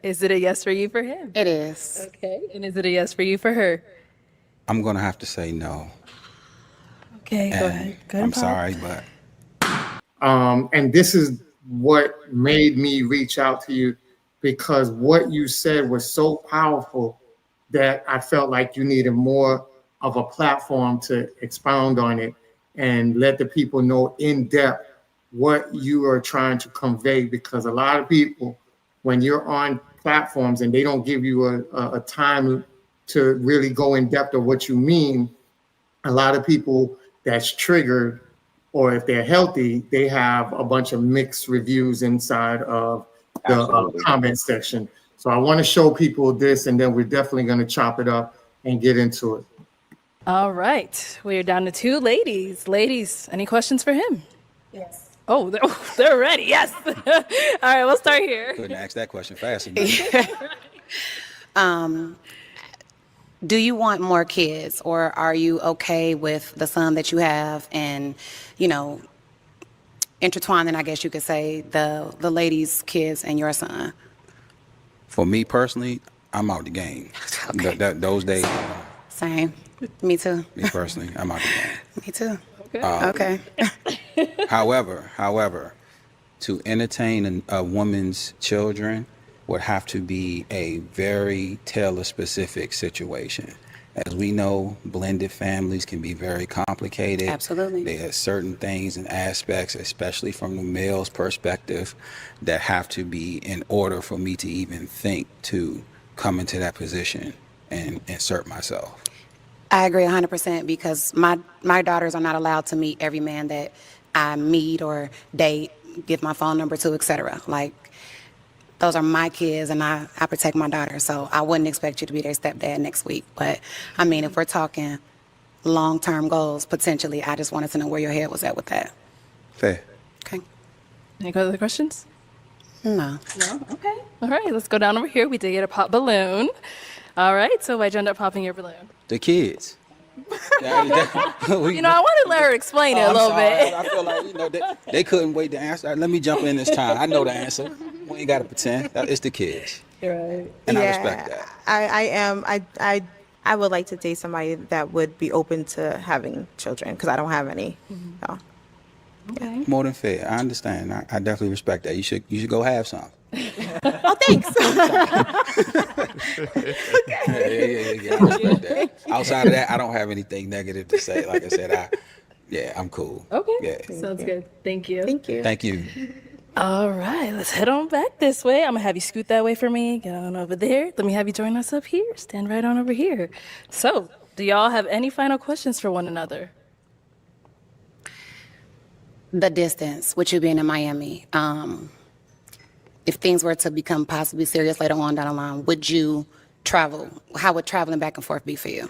Is it a yes for you for him? It is. Okay. And is it a yes for you for her? I'm going to have to say no. Okay, go And ahead. Go ahead, I'm Pop. sorry, but And this is what made me reach out to you, because what you said was so powerful that I felt like you needed more of a platform to expound on it and let the people know in depth what you are trying to convey. Because a lot of people, when you're on platforms and they don't give you a time to really go in depth of what you mean, a lot of people that's triggered, or if they're healthy, they have a bunch of mixed reviews inside of the absolutely. comment section. So I want to show people this, and then we're definitely going to chop it up and get into it. All right. We are down to 2 ladies. Ladies, any questions for him? Yes. Oh, they're ready. Yes. All right, we'll start here. Couldn't ask that question fast enough. Do you want more kids, or are you okay with the son that you have and, intertwining, I guess you could say, the lady's kids and your son? For me personally, I'm out the game. Okay. Those days, Same. Me too. me personally, I'm out the game. Me too. Okay. Okay. However, to entertain a woman's children would have to be a very tailor-specific situation. As we know, blended families can be very complicated. Absolutely. There are certain things and aspects, especially from the male's perspective, that have to be in order for me to even think to come into that position and insert myself. I agree 100% because my daughters are not allowed to meet every man that I meet or date, give my phone number to, etc. Like, those are my kids, and I protect my daughter. So I wouldn't expect you to be their stepdad next week. But, I mean, if we're talking long-term goals, potentially, I just wanted to know where your head was at with that. Fair. Okay? Any other questions? No. No? Okay. All right, let's go down over here. We did get a pop balloon. All right, so why'd you end up popping your balloon? The kids. I want to let her explain it a little bit. I feel like, they couldn't wait to answer. Let me jump in this time. I know the answer. We ain't got to pretend. It's the kids. Right. And I respect that. I would like to date somebody that would be open to having children, because I don't have any. So. Okay. More than fair. I understand. I definitely respect that. You should go have some. Oh, thanks. Yeah. I respect that. Outside of that, I don't have anything negative to say. Like I said, I'm cool. Okay. Yeah. Sounds good. Thank you. Thank you. Thank you. All right, let's head on back this way. I'm gonna have you scoot that way for me. Get on over there. Let me have you join us up here. Stand right on over here. So, do y'all have any final questions for one another? The distance, with you being in Miami, if things were to become possibly serious later on down the line, would you travel? How would traveling back and forth be for you?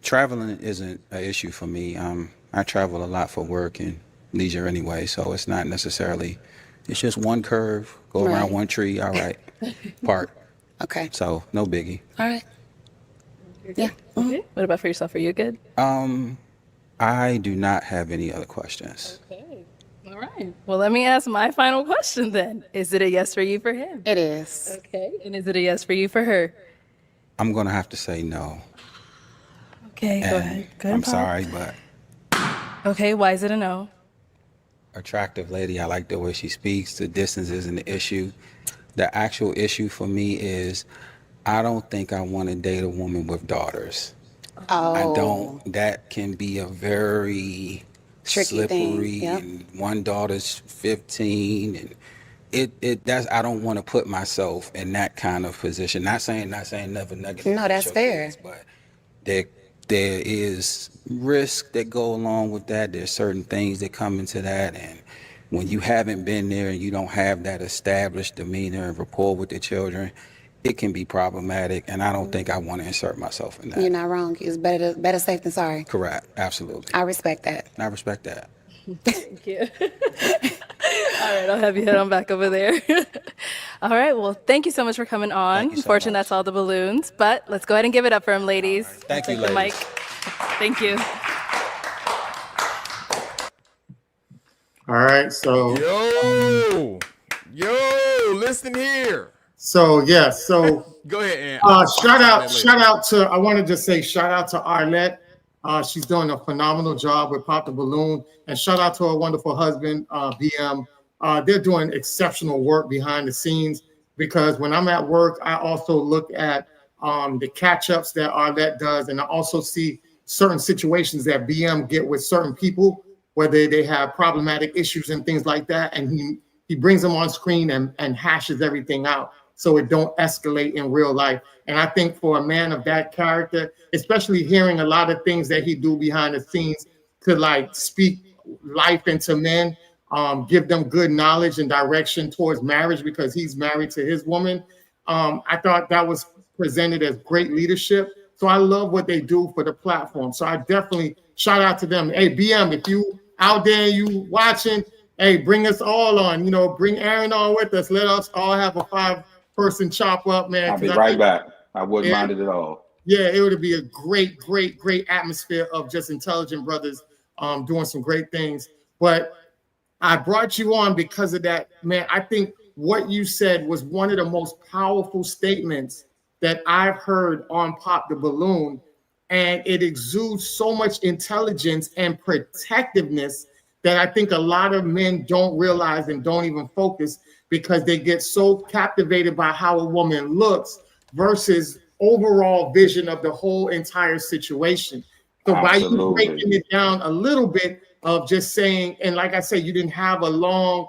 Traveling isn't an issue for me. I travel a lot for work and leisure anyway, so it's not necessarily. It's just one curve, go around Right. one tree. All right, park. Okay. So no biggie. All right. Yeah. Okay. What about for yourself? Are you good? I do not have any other questions. Okay. All right. Well, let me ask my final question then. Is it a yes for you for him? It is. Okay. And is it a yes for you for her? I'm gonna have to say no. Okay. Go And ahead. Go ahead. I'm Pop. sorry, but Okay. Why is it a no? attractive lady. I like the way she speaks. The distance isn't the issue. The actual issue for me is I don't think I want to date a woman with daughters. Oh. I don't. That can be a very Tricky thing, slippery. yep. And one daughter's 15, and that's I don't want to put myself in that kind of position. Not saying never negative. No, that's about your fair. kids, but there is risk that go along with that. There's certain things that come into that, and when you haven't been there and you don't have that established demeanor and rapport with the children, it can be problematic, and I don't think I want to insert myself in that. You're not wrong. It's better safe than sorry. Correct. Absolutely. I respect that. I respect that. Thank you. All right, I'll have you head on back over there. All right, well, thank you so much for coming on. Thank you so Unfortunately, much. that's all the balloons, but let's go ahead and give it up for him, ladies. Thank you, Take the mic. ladies. Thank you. All right, so Yo, listen here. So yeah, so Go ahead, and I'll shout chime in later. shout out to, I want to just say shout out to Arlette. She's doing a phenomenal job with Pop the Balloon, and shout out to her wonderful husband, BM. They're doing exceptional work behind the scenes, because when I'm at work, I also look at the catch-ups that Arlette does, and I also see certain situations that BM get with certain people, whether they have problematic issues and things like that, and he brings them on screen and hashes everything out so it don't escalate in real life. And I think for a man of that character, especially hearing a lot of things that he do behind the scenes to like speak life into men, give them good knowledge and direction towards marriage, because he's married to his woman. I thought that was presented as great leadership. So I love what they do for the platform. So I definitely shout out to them. Hey, BM, if you out there, you watching, hey, bring us all on, you know, bring Aaron on with us. Let us all have a 5-person chop up, man. I'll be right back. I wouldn't mind it at all. Yeah, it would be a great, great, great atmosphere of just intelligent brothers doing some great things. But I brought you on because of that, man. I think what you said was one of the most powerful statements that I've heard on Pop the Balloon. And it exudes so much intelligence and protectiveness that I think a lot of men don't realize and don't even focus, because they get so captivated by how a woman looks versus overall vision of the whole entire situation. So by you breaking it down a little bit of just saying, and like I said, you didn't have a long,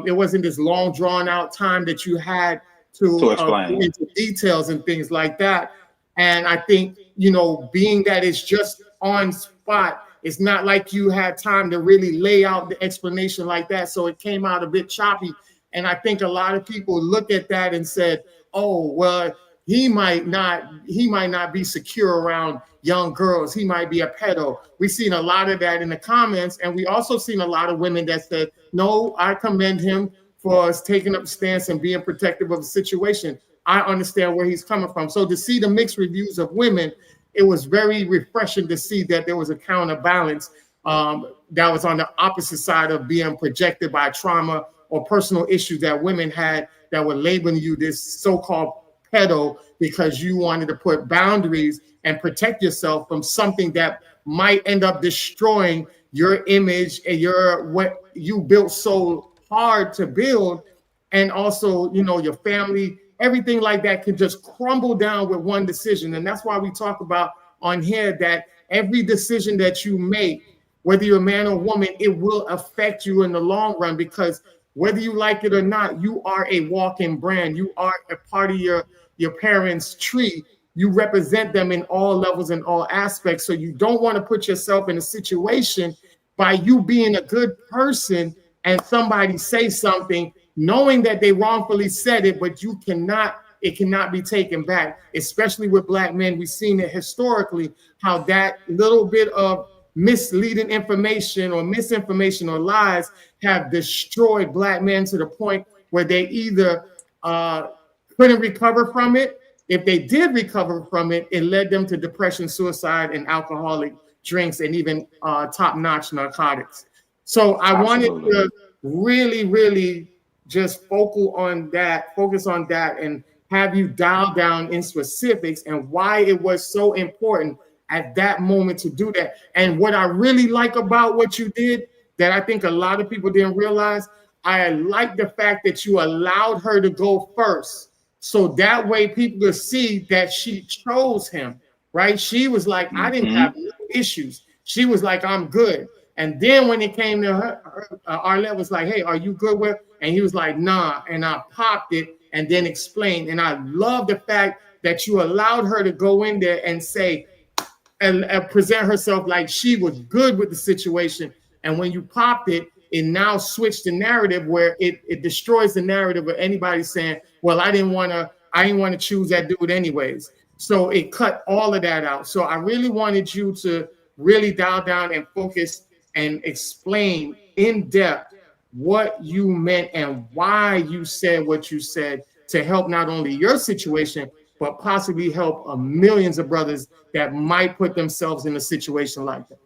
it wasn't this long drawn out time that you had to explain into details and things like that. And I think, you know, being that it's just on spot, it's not like you had time to really lay out the explanation like that. So it came out a bit choppy. And I think a lot of people look at that and said, oh, well, he might not be secure around young girls. He might be a pedo. We've seen a lot of that in the comments. And we also seen a lot of women that said, no, I commend him for taking up a stance and being protective of the situation. I understand where he's coming from. So to see the mixed reviews of women, it was very refreshing to see that there was a counterbalance that was on the opposite side of being projected by trauma or personal issues that women had that were labeling you this so-called pedo because you wanted to put boundaries and protect yourself from something that might end up destroying your image and what you built so hard to build, and also, you know, your family. Everything like that can just crumble down with one decision. And that's why we talk about on here that every decision that you make, whether you're a man or woman, it will affect you in the long run, because whether you like it or not, you are a walking brand. You are a part of your parents' tree. You represent them in all levels and all aspects. So you don't want to put yourself in a situation by you being a good person and somebody say something knowing that they wrongfully said it, but it cannot be taken back, especially with Black men. We've seen it historically, how that little bit of misleading information or misinformation or lies have destroyed Black men to the point where they either couldn't recover from it. If they did recover from it, it led them to depression, suicide, and alcoholic drinks, and even top-notch narcotics. So I wanted to really, really just focus on that and have you dial down in specifics and why it was so important at that moment to do that. And what I really like about what you did that I think a lot of people didn't realize, I like the fact that you allowed her to go first. So that way people could see that she chose him, right? She was like, I didn't have no issues. She was like, I'm good. And then when it came to her, Arlette was like, hey, are you good with? And he was like, nah. And I popped it and then explained. And I love the fact that you allowed her to go in there and say, and present herself like she was good with the situation. And when you popped it, it now switched the narrative where it destroys the narrative of anybody saying, well, I didn't want to choose that dude anyways. So it cut all of that out. So I really wanted you to really dial down and focus and explain in depth what you meant and why you said what you said to help not only your situation, but possibly help millions of brothers that might put themselves in a situation like that.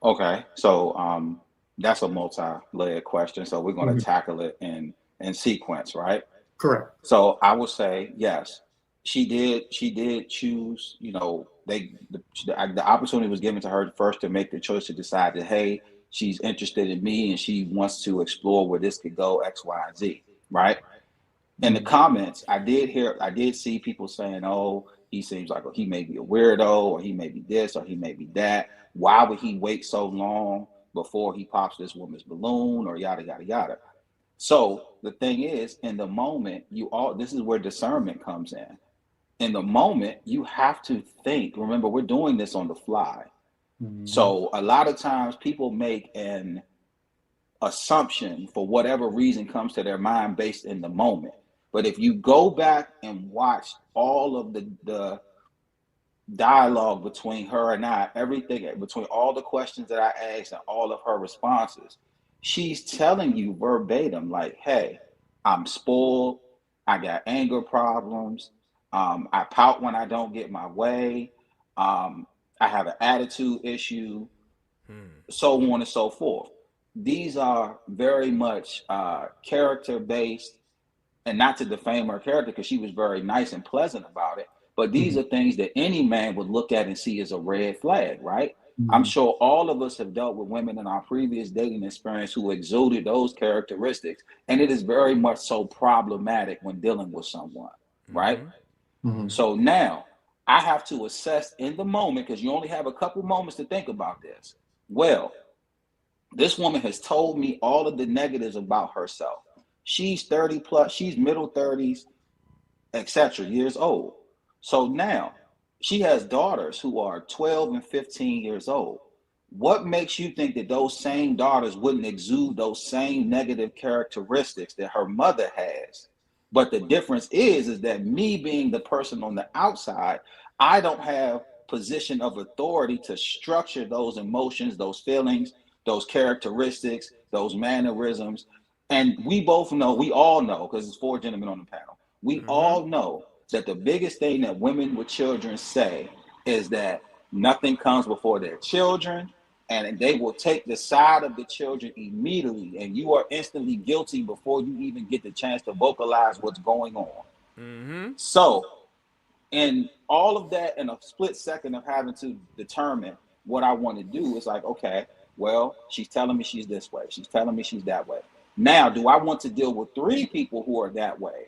Okay, so that's a multi-layered question. So we're going to tackle it in sequence, right? Correct. So I would say yes, she did. She did choose. You know, the opportunity was given to her first to make the choice to decide that, hey, she's interested in me and she wants to explore where this could go, X, Y, and Z. Right. In the comments, I did see people saying, "Oh, he seems like he may be a weirdo, or he may be this, or he may be that. Why would he wait so long before he pops this woman's balloon, or yada yada yada?" So the thing is, in the moment, this is where discernment comes in. In the moment, you have to think. Remember, we're doing this on the fly. So a lot of times people make an assumption for whatever reason comes to their mind based in the moment. But if you go back and watch all of the dialogue between her and I, everything between all the questions that I asked and all of her responses, she's telling you verbatim, like, hey, I'm spoiled, I got anger problems, I pout when I don't get my way, I have an attitude issue, so on and so forth. These are very much character based, and not to defame her character because she was very nice and pleasant about it. But these are things that any man would look at and see as a red flag, right? I'm sure all of us have dealt with women in our previous dating experience who exuded those characteristics, and it is very much so problematic when dealing with someone, right? So now I have to assess in the moment, because you only have a couple moments to think about this. Well, this woman has told me all of the negatives about herself. She's 30 plus, she's middle 30s, etc. years old. So now she has daughters who are 12 and 15 years old. What makes you think that those same daughters wouldn't exude those same negative characteristics that her mother has? But the difference is that me being the person on the outside, I don't have position of authority to structure those emotions, those feelings, those characteristics, those mannerisms. And we all know, because it's four gentlemen on the panel, we all know that the biggest thing that women with children say is that nothing comes before their children, and they will take the side of the children immediately, and you are instantly guilty before you even get the chance to vocalize what's going on. So in all of that, in a split second of having to determine what I want to do, it's like, okay, well, she's telling me she's this way, she's telling me she's that way. Now, do I want to deal with three people who are that way?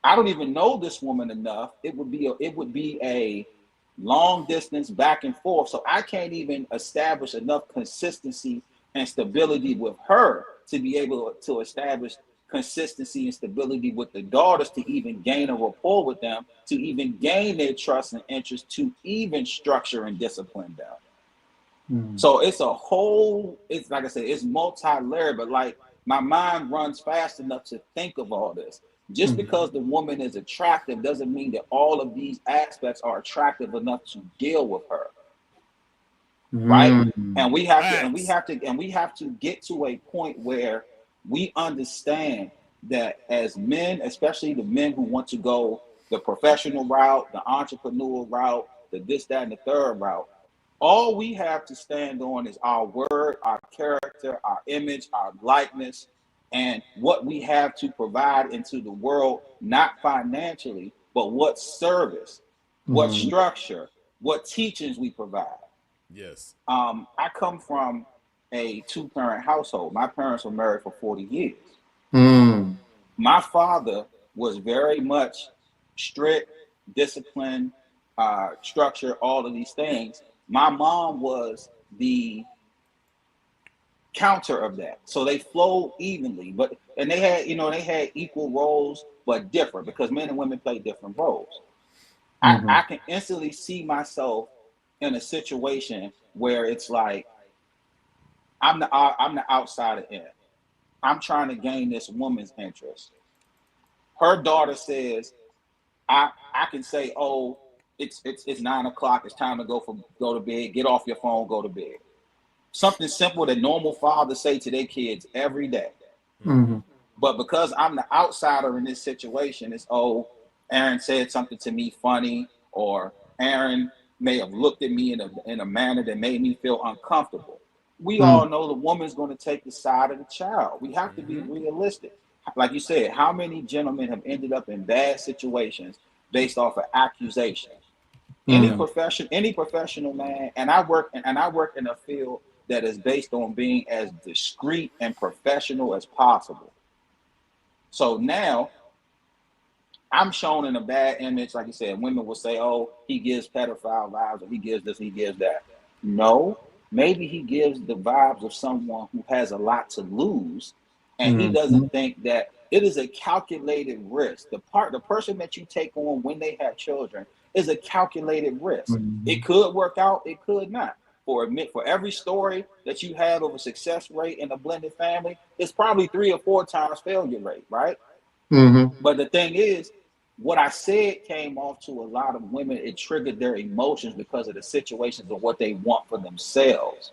I don't even know this woman enough. It would be a long distance back and forth. So I can't even establish enough consistency and stability with her to be able to establish consistency and stability with the daughters, to even gain a rapport with them, to even gain their trust and interest, to even structure and discipline them. So it's like I said, it's multi-layered, but like my mind runs fast enough to think of all this. Just because the woman is attractive doesn't mean that all of these aspects are attractive enough to deal with her. Right? And we have to get to a point where we understand that as men, especially the men who want to go the professional route, the entrepreneurial route, the this, that, and the third route, all we have to stand on is our word, our character, our image, our likeness, and what we have to provide into the world, not financially, but what service, what structure, what teachings we provide. Yes. I come from a two-parent household. My parents were married for 40 years. My father was very much strict, disciplined, structure, all of these things. My mom was the counter of that. So they flowed evenly, and they had equal roles, but different, because men and women play different roles. I can instantly see myself in a situation where it's like I'm the outsider in. I'm trying to gain this woman's interest. Her daughter says, I can say, oh, it's 9 o'clock, it's time to go to bed, get off your phone, go to bed. Something simple that normal fathers say to their kids every day. But because I'm the outsider in this situation, it's, oh, Aaron said something to me funny, or Aaron may have looked at me in a manner that made me feel uncomfortable. We all know the woman's going to take the side of the child. We have to be realistic. like you said, how many gentlemen have ended up in bad situations based off of accusation? Any professional man, and I work in a field that is based on being as discreet and professional as possible. So now I'm shown in a bad image, like you said, women will say, oh, he gives pedophile vibes, or he gives this, he gives that. No, maybe he gives the vibes of someone who has a lot to lose, and he doesn't think that it is a calculated risk. The person that you take on when they have children is a calculated risk. It could work out, it could not. For every story that you have of a success rate in a blended family, it's probably 3 or 4 times failure rate, right? But the thing is, what I said came off to a lot of women. It triggered their emotions because of the situations of what they want for themselves,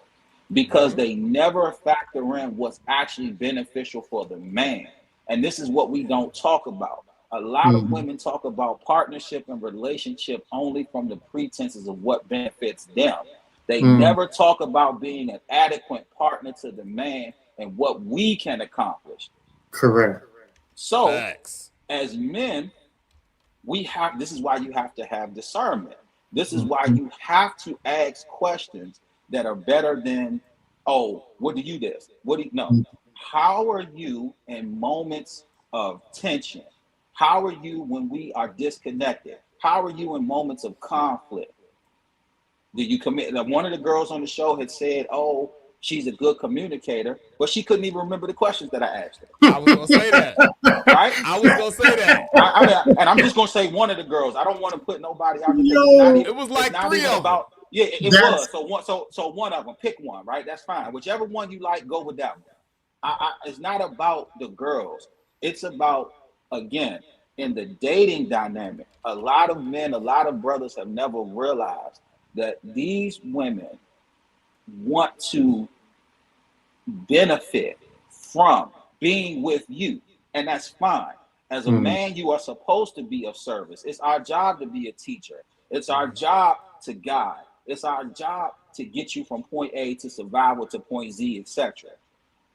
because they never factor in what's actually beneficial for the man. And this is what we don't talk about. A lot of women talk about partnership and relationship only from the pretenses of what benefits them. They never talk about being an adequate partner to the man and what we can accomplish. Correct. So, Facts. as men, this is why you have to have discernment. This is why you have to ask questions that are better than, oh, what do you do? What do you know? How are you in moments of tension? How are you when we are disconnected? How are you in moments of conflict? Do you commit? One of the girls on the show had said, oh, she's a good communicator, but she couldn't even remember the questions that I asked her. I was gonna say that. Right? I was gonna say that. I mean, and I'm just gonna say one of the girls. I don't want to put nobody out Yo, there. It was like it's not 3 even of them. about. Yeah, it That's- was. So one of them. Pick one. Right? That's fine. Whichever one you like, go with that one. It's not about the girls. It's about, again, in the dating dynamic. A lot of men, a lot of brothers have never realized that these women want to benefit from being with you, and that's fine. As a man, you are supposed to be of service. It's our job to be a teacher. It's our job to guide. It's our job to get you from point A to survival to point Z, etc.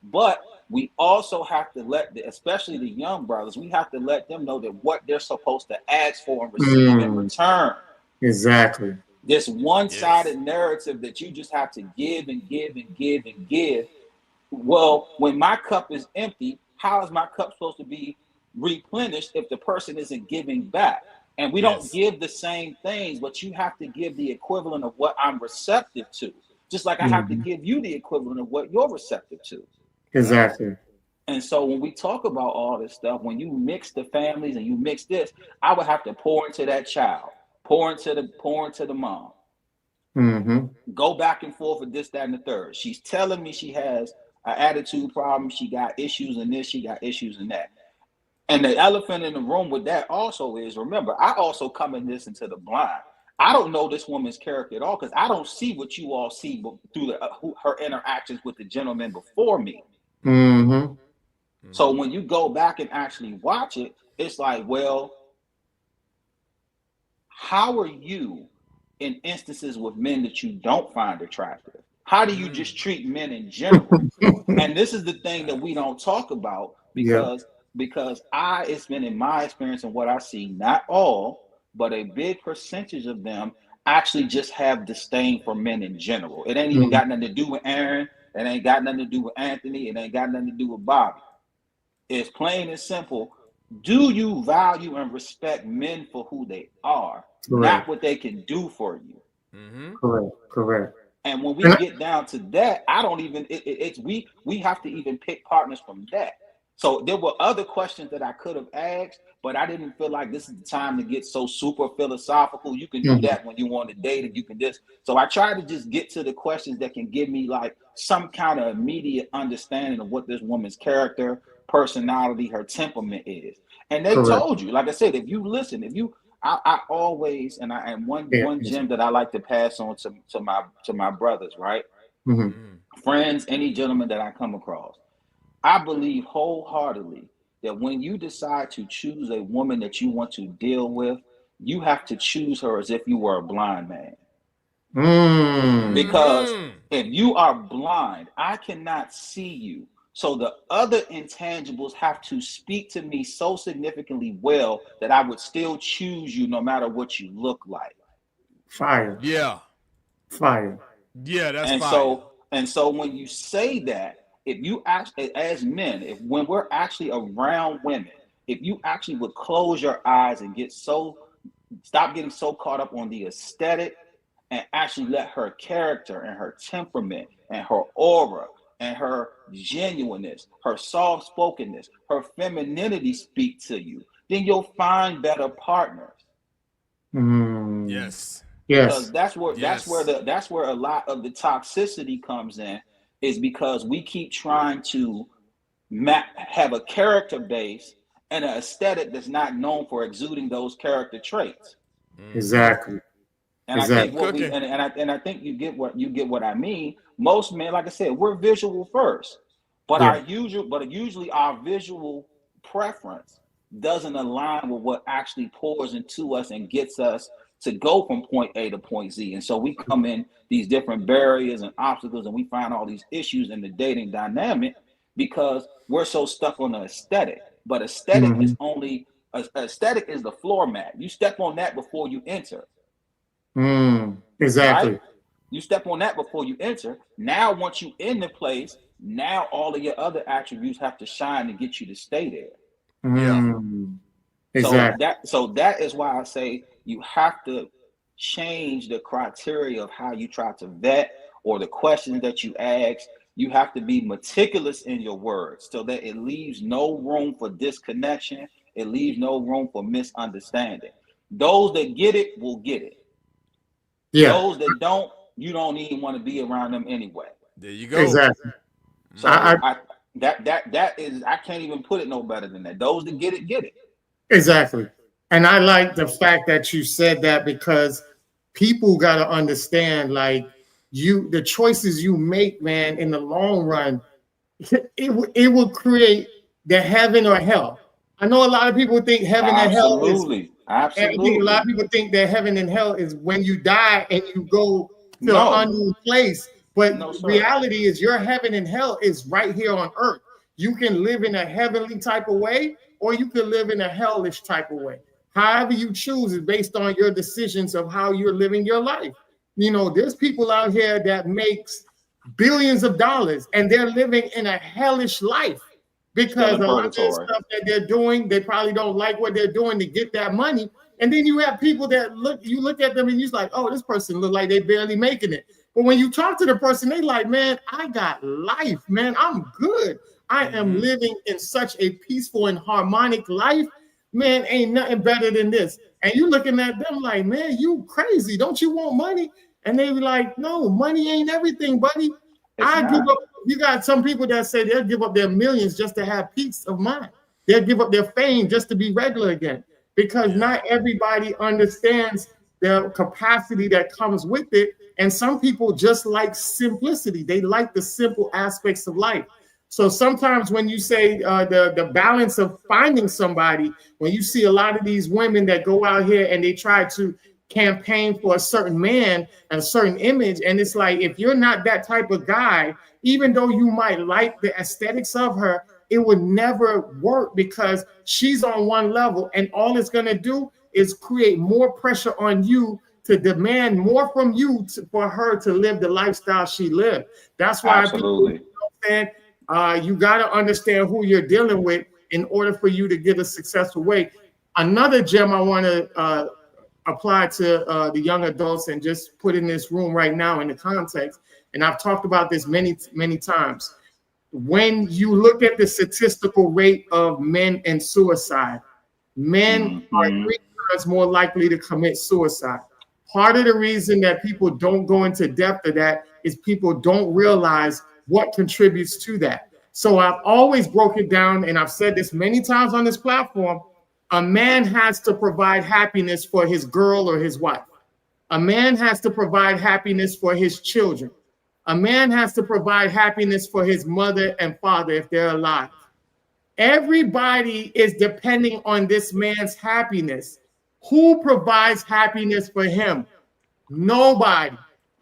But we also have to especially the young brothers, we have to let them know that what they're supposed to ask for and receive in return. Exactly. This one-sided narrative that you just have to give and give and give and give. Well, when my cup is empty, how is my cup supposed to be replenished if the person isn't giving back? And we don't give the same things, but you have to give the equivalent of what I'm receptive to. Just like I have to give you the equivalent of what you're receptive to. Exactly. And so when we talk about all this stuff, when you mix the families and you mix this, I would have to pour into that child, pour into the mom. Go back and forth with this, that, and the third. She's telling me she has an attitude problem. She got issues in this. She got issues in that. And the elephant in the room with that also is, remember, I also come in this into the blind. I don't know this woman's character at all because I don't see what you all see through her interactions with the gentleman before me. So when you go back and actually watch it, it's like, well, how are you in instances with men that you don't find attractive? How do you just treat men in general? And this is the thing that we don't talk about because it's been in my experience and what I see, not all, but a big percentage of them actually just have disdain for men in general. It ain't even got nothing to do with Aaron. It ain't got nothing to do with Anthony. It ain't got nothing to do with Bobby. It's plain and simple. Do you value and respect men for who they are, not what they can do for you? Correct. And when we get down to that, I don't even. We have to even pick partners from that. So there were other questions that I could have asked, but I didn't feel like this is the time to get so super philosophical. You can do that when you want to date, and you can just. So I tried to just get to the questions that can give me like some kind of immediate understanding of what this woman's character, personality, her temperament is. And they told you, like I said, if you listen, I always, and one gem that I like to pass on to my brothers, right? Friends, any gentleman that I come across, I believe wholeheartedly that when you decide to choose a woman that you want to deal with, you have to choose her as if you were a blind man. Because if you are blind, I cannot see you So the other intangibles have to speak to me so significantly well that I would still choose you no matter what you look like. Fire. Yeah. Fire. Yeah, that's And fire. so when you say that, if you actually, as men, if when we're actually around women, if you actually would close your eyes and stop getting so caught up on the aesthetic and actually let her character and her temperament and her aura and her genuineness, her soft spokenness, her femininity speak to you, then you'll find better partners. Yes. Because Yes. that's where a lot of the toxicity comes in, is because we keep trying to have a character base and an aesthetic that's not known for exuding those character traits. Exactly. And I think Exactly. what we Cooking. and I think you get what I mean. Most men, like I said, we're visual first, but Yeah. usually our visual preference doesn't align with what actually pours into us and gets us to go from point A to point Z. And so we come in these different barriers and obstacles, and we find all these issues in the dating dynamic because we're so stuck on the aesthetic. But aesthetic Mm-hmm. is only aesthetic is the floor mat. You step on that before you enter. Right? Exactly. You step on that before you enter. Now, once you in the place, now all of your other attributes have to shine to get you to stay there. Yeah. Exactly. So that is why I say you have to change the criteria of how you try to vet or the questions that you ask. You have to be meticulous in your words so that it leaves no room for disconnection. It leaves no room for misunderstanding. Those that get it will get it. Yeah. Those that don't, you don't even want to be around them anyway. There you go. Exactly. So I that is, I can't even put it no better than that. Those that get it, get it. Exactly. And I like the fact that you said that, because people got to understand, like, the choices you make, man, in the long run, it will create the heaven or hell. I know a lot of people think heaven and hell is, Absolutely. and I think a lot Absolutely. of people think that heaven and hell is when you die and you go to an No. unknown place. But No, sir. reality is your heaven and hell is right here on earth. You can live in a heavenly type of way, or you can live in a hellish type of way. However you choose is based on your decisions of how you're living your life. You know, there's people out here that makes billions of dollars and they're living in a hellish life Still because in a lot of the purgatory. stuff that they're doing, they probably don't like what they're doing to get that money. And then you have people that you look at them and you're like, oh, this person look like they barely making it. But when you talk to the person, they like, man, I got life, man. I'm good. I am living in such a peaceful and harmonic life. Man, ain't nothing better than this. And you looking at them like, man, you crazy. Don't you want money? And they be like, no, money ain't everything, buddy. It's I give not. up. You got some people that say they'll give up their millions just to have peace of mind. They'll give up their fame just to be regular again, because not everybody understands the capacity that comes with it. And some people just like simplicity. They like the simple aspects of life. So sometimes when you say the balance of finding somebody, when you see a lot of these women that go out here and they try to campaign for a certain man and a certain image, and it's like, if you're not that type of guy, even though you might like the aesthetics of her, it would never work, because she's on one level and all it's going to do is create more pressure on you to demand more from you for her to live the lifestyle she lived. That's why people, Absolutely. you got to understand who you're dealing with in order for you to get a successful way. Another gem I want to apply to the young adults and just put in this room right now in the context, and I've talked about this many, many times. When you look at the statistical rate of men and suicide, men are 3 times more likely to commit suicide. Part of the reason that people don't go into depth of that is people don't realize what contributes to that. So I've always broke it down, and I've said this many times on this platform. A man has to provide happiness for his girl or his wife. A man has to provide happiness for his children. A man has to provide happiness for his mother and father if they're alive. Everybody is depending on this man's happiness. Who provides happiness for him? Nobody.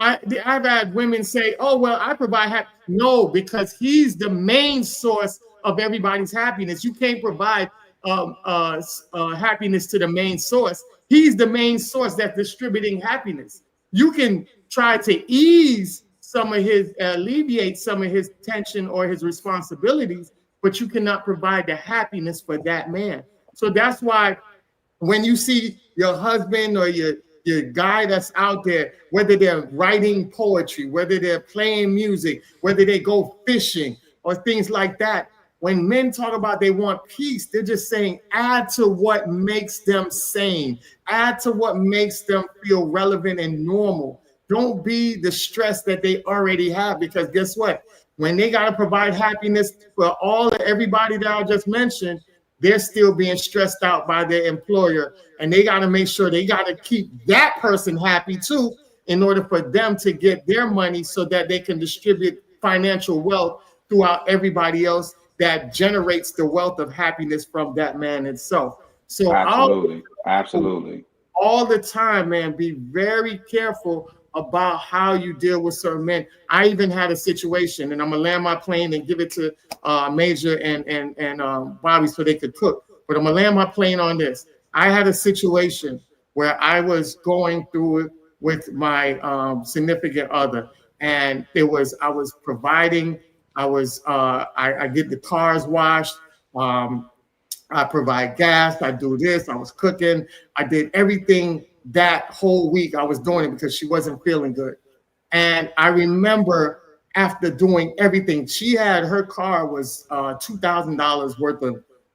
I've had women say, "Oh well, I provide happiness." No, because he's the main source of everybody's happiness. You can't provide happiness to the main source. He's the main source that's distributing happiness. You can try to ease some of his, alleviate some of his tension or his responsibilities, but you cannot provide the happiness for that man. So that's why when you see your husband or your guy that's out there, whether they're writing poetry, whether they're playing music, whether they go fishing or things like that, when men talk about they want peace, they're just saying add to what makes them sane, add to what makes them feel relevant and normal. Don't be the stress that they already have, because guess what? When they got to provide happiness for everybody that I just mentioned, they're still being stressed out by their employer, and they got to make sure they got to keep that person happy too in order for them to get their money so that they can distribute financial wealth throughout everybody else that generates the wealth of happiness from that man itself. So absolutely all the time, man, be very careful about how you deal with certain men. I even had a situation, and I'm gonna land my plane and give it to Major and Bobby so they could cook. But I'm gonna land my plane on this. I had a situation where I was going through it with my significant other, and I was providing. I get the cars washed. I provide gas. I do this. I was cooking. I did everything that whole week. I was doing it because she wasn't feeling good. And I remember after doing everything, her car was $2,000 worth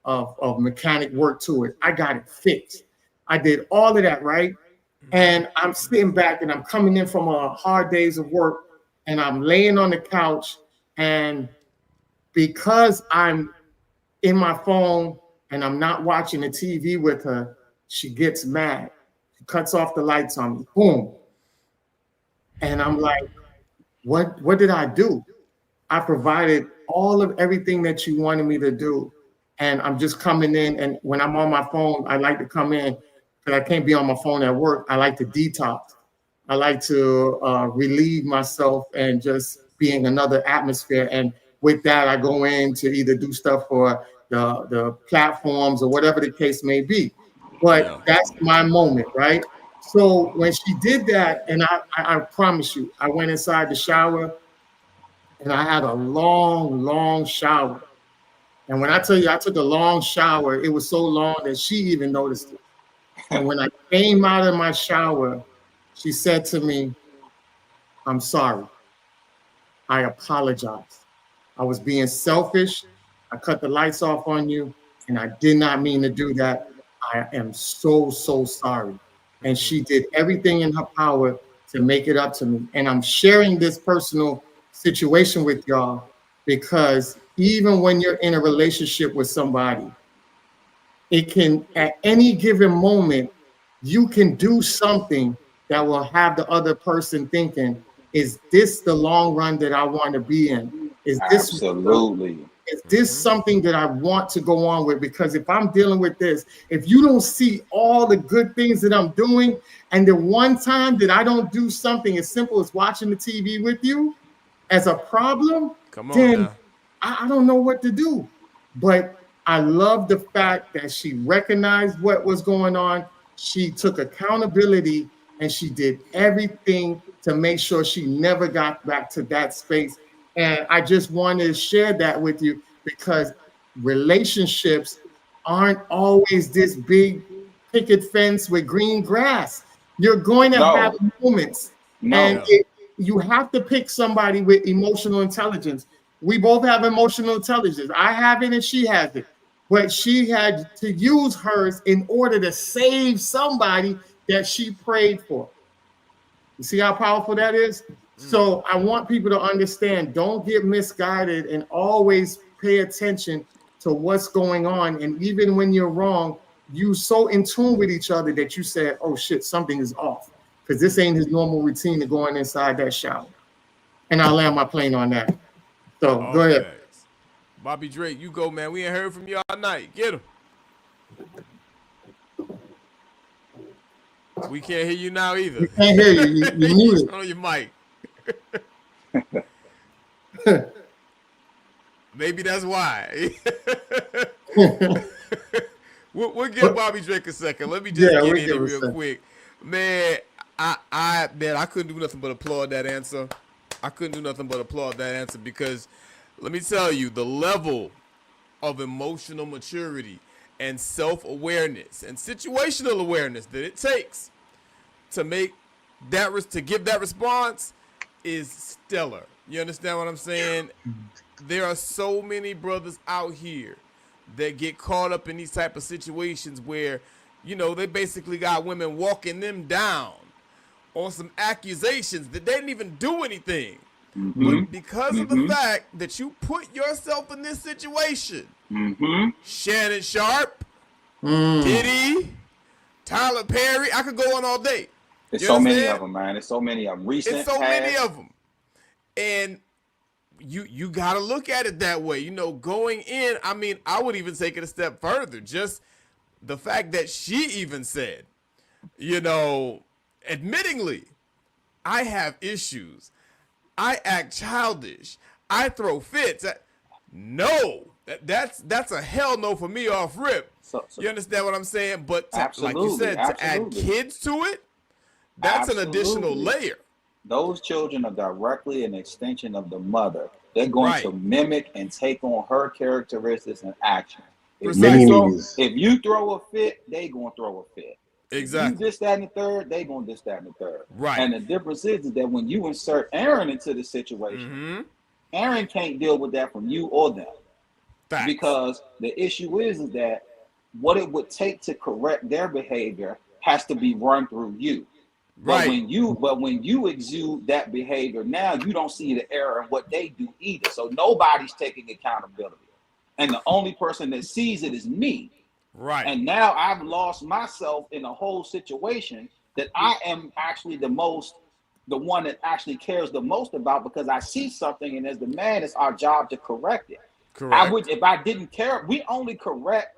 of mechanic work to it. I got it fixed. I did all of that, right? And I'm sitting back and I'm coming in from a hard days of work, and I'm laying on the couch, and because I'm in my phone and I'm not watching the TV with her, she gets mad. She cuts off the lights on me. Boom. And I'm like, what did I do? I provided all of everything that you wanted me to do. And I'm just coming in. And when I'm on my phone, I like to come in because I can't be on my phone at work. I like to detox. I like to relieve myself and just be in another atmosphere. And with that, I go in to either do stuff for the platforms or whatever the case may be. But that's my moment, right? So when she did that, and I promise you, I went inside the shower and I had a long, long shower. And when I tell you I took a long shower, it was so long that she even noticed it. And when I came out of my shower, she said to me, "I'm sorry. I apologize. I was being selfish. I cut the lights off on you, and I did not mean to do that. I am so, so sorry." And she did everything in her power to make it up to me. And I'm sharing this personal situation with y'all because even when you're in a relationship with somebody, it can, at any given moment, you can do something that will have the other person thinking, is this the long run that I want to be in? Is this something that I want to go on with? Because if I'm dealing with this, if you don't see all the good things that I'm doing, and the one time that I don't do something as simple as watching the TV with you as a problem, then I don't know what to do. But I love the fact that she recognized what was going on. She took accountability and she did everything to make sure she never got back to that space. And I just wanted to share that with you because relationships aren't always this big picket fence with green grass. You're going to have moments. And you have to pick somebody with emotional intelligence. We both have emotional intelligence. I have it and she has it. But she had to use hers in order to save somebody that she prayed for. You see how powerful that is? So I want people to understand, don't get misguided and always pay attention to what's going on. And even when you're wrong, you so in tune with each other that you said, oh shit, something is off. Because this ain't his normal routine of going inside that shower. And I'll land my plane on that. So go ahead. Bobby Drake, you go, man. We ain't heard from you all night. Get him. We can't hear you now either. We can't hear you. You muted. On your mic. Maybe that's why. We'll give But Bobby Drake a second. Let me just yeah, get we in give it a real second. quick. Man, I couldn't do nothing but applaud that answer. I couldn't do nothing but applaud that answer because let me tell you, the level of emotional maturity and self-awareness and situational awareness that it takes to make that to give that response is stellar. You understand what I'm saying? There are so many brothers out here that get caught up in these type of situations where, you know, they basically got women walking them down on some accusations that they didn't even do anything. Mm-hmm. But because of the Mm-hmm. fact that you put yourself in this situation, Mm-hmm. Shannon Sharp, Mm. Diddy, Tyler Perry, I could go on all day. There's You so many of understand? them, man. There's so many of them. It's Recent, so many past. of them. And you got to look at it that way. You know, going in, I mean, I would even take it a step further. Just the fact that she even said, you know, admittingly, I have issues. I act childish. I throw fits. No, that's a hell no for me off rip. So You understand what I'm saying? But to, like you absolutely, said, to add absolutely, kids to it, that's an additional absolutely. layer. Those children are directly an extension of the mother. They're going to Right. mimic and take on her characteristics and actions. Mini Precisely. me's. If you throw a fit, they gonna throw a fit. If you Exactly. this, that, and the third, they gonna this, that, and the third. Right. And the difference is that when you insert Aaron into the situation, Aaron can't deal with that from you or them. Facts. Because the issue is that what it would take to correct their behavior has to be run through you. But Right. when you exude that behavior, now you don't see the error in what they do either. So nobody's taking accountability. And the only person that sees it is me. Right. And now I've lost myself in a whole situation that I am actually the one that actually cares the most about, because I see something, and as the man, it's our job to correct it. Correct. If I didn't care, we only correct,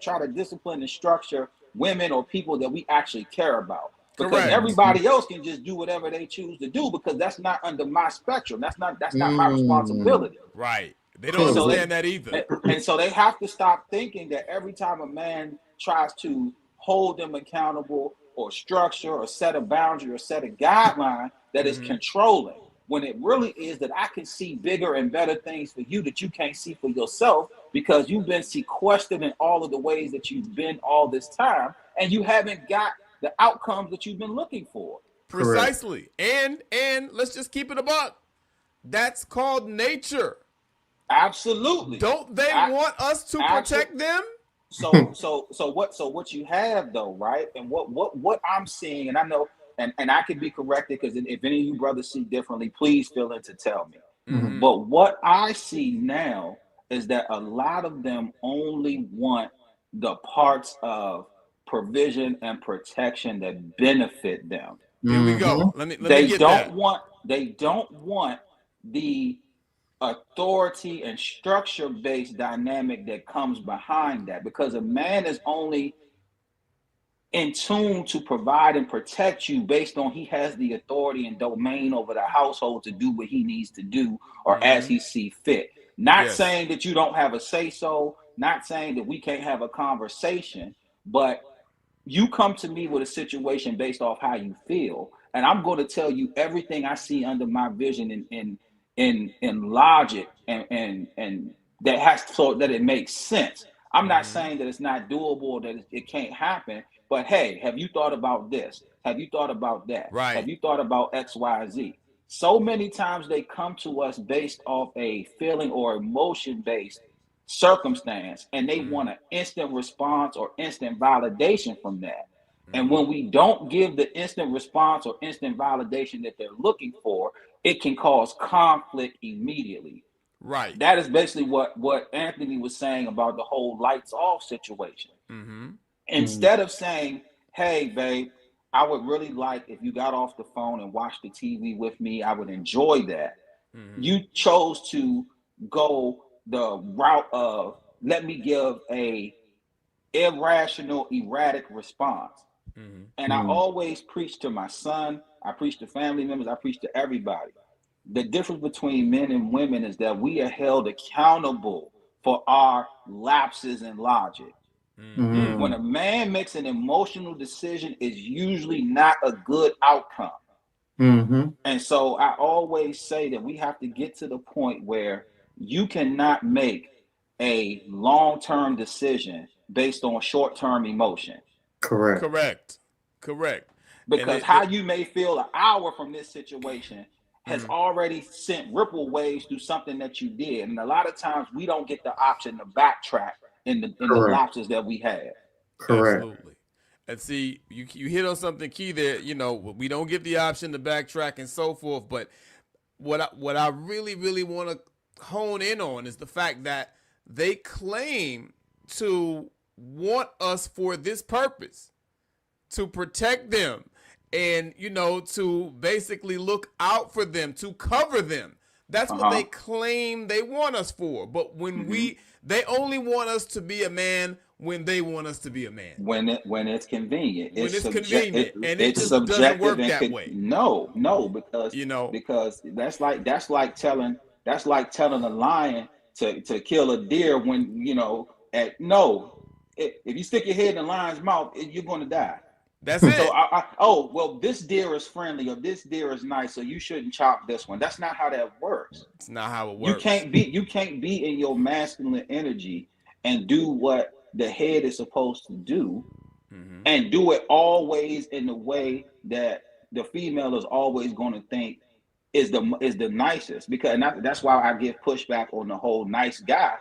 try to discipline and structure women or people that we actually care about. Because Correct. everybody else can just do whatever they choose to do, because that's not under my spectrum. That's not my responsibility. Right. They don't And so understand that either. and so they have to stop thinking that every time a man tries to hold them accountable or structure or set a boundary or set a guideline, that is controlling, when it really is that I can see bigger and better things for you that you can't see for yourself, because you've been sequestered in all of the ways that you've been all this time, and you haven't got the outcomes that you've been looking for. Precisely. And let's just keep it a buck. That's called nature. Absolutely. Don't they want us to protect them? So what you have though, right? And what I'm seeing, and I know, and I can be corrected, because if any of you brothers see differently, please feel in to tell me. But what I see now is that a lot of them only want the parts of provision and protection that benefit them. Here we go. Let me get that. They don't want the authority and structure-based dynamic that comes behind that, because a man is only in tune to provide and protect you based on he has the authority and domain over the household to do what he needs to do, or as he see fit. Not saying that you don't have a say-so, not saying that we can't have a conversation, but you come to me with a situation based off how you feel, and I'm going to tell you everything I see under my vision in logic, and that has, so that it makes sense. I'm not saying that it's not doable or that it can't happen, but hey, have you thought about this? Have you thought about that? Right. Have you thought about X, Y, Z? So many times they come to us based off a feeling or emotion based circumstance, and they want an instant response or instant validation from that. And when we don't give the instant response or instant validation that they're looking for, it can cause conflict immediately. Right. That is basically what Anthony was saying about the whole lights off situation. Instead of saying, hey, babe, I would really like if you got off the phone and watched the TV with me, I would enjoy that. You chose to go the route of, let me give a irrational, erratic response. And I always preach to my son, I preach to family members, I preach to everybody. The difference between men and women is that we are held accountable for our lapses in logic. When a man makes an emotional decision, it's usually not a good outcome. And so I always say that we have to get to the point where you cannot make a long-term decision based on short-term emotion. Correct. Correct. Because how you may feel an hour from this situation has already sent ripple waves through something that you did. And a lot of times we don't get the option to backtrack in the lapses that we had. Absolutely. And see, you hit on something key there. You know, we don't get the option to backtrack and so forth. But what I really want to hone in on is the fact that they claim to want us for this purpose, to protect them, and to basically look out for them, to cover them. That's what they claim they want us for. But when they only want us to be a man when they want us to be a man. When it's convenient. When it's convenient. And it just doesn't work that way. No, because that's like telling a lion to kill a deer when if you stick your head in the lion's mouth, you're going to die. That's it. So this deer is friendly or this deer is nice, so you shouldn't chop this one. That's not how that works. It's not how it works. You can't be in your masculine energy and do what the head is supposed to do, and do it always in the way that the female is always going to think is the nicest. Because that's why I give pushback on the whole nice guy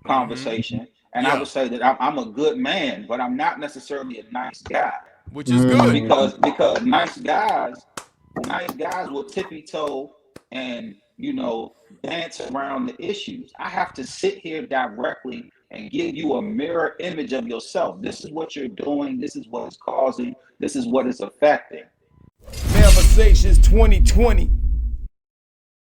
conversation. And I would say that I'm a good man, but I'm not necessarily a nice guy. Which is good. Because nice guys will tippy toe and dance around the issues. I have to sit here directly and give you a mirror image of yourself. This is what you're doing. This is what it's causing. This is what it's affecting. Conversations 2020.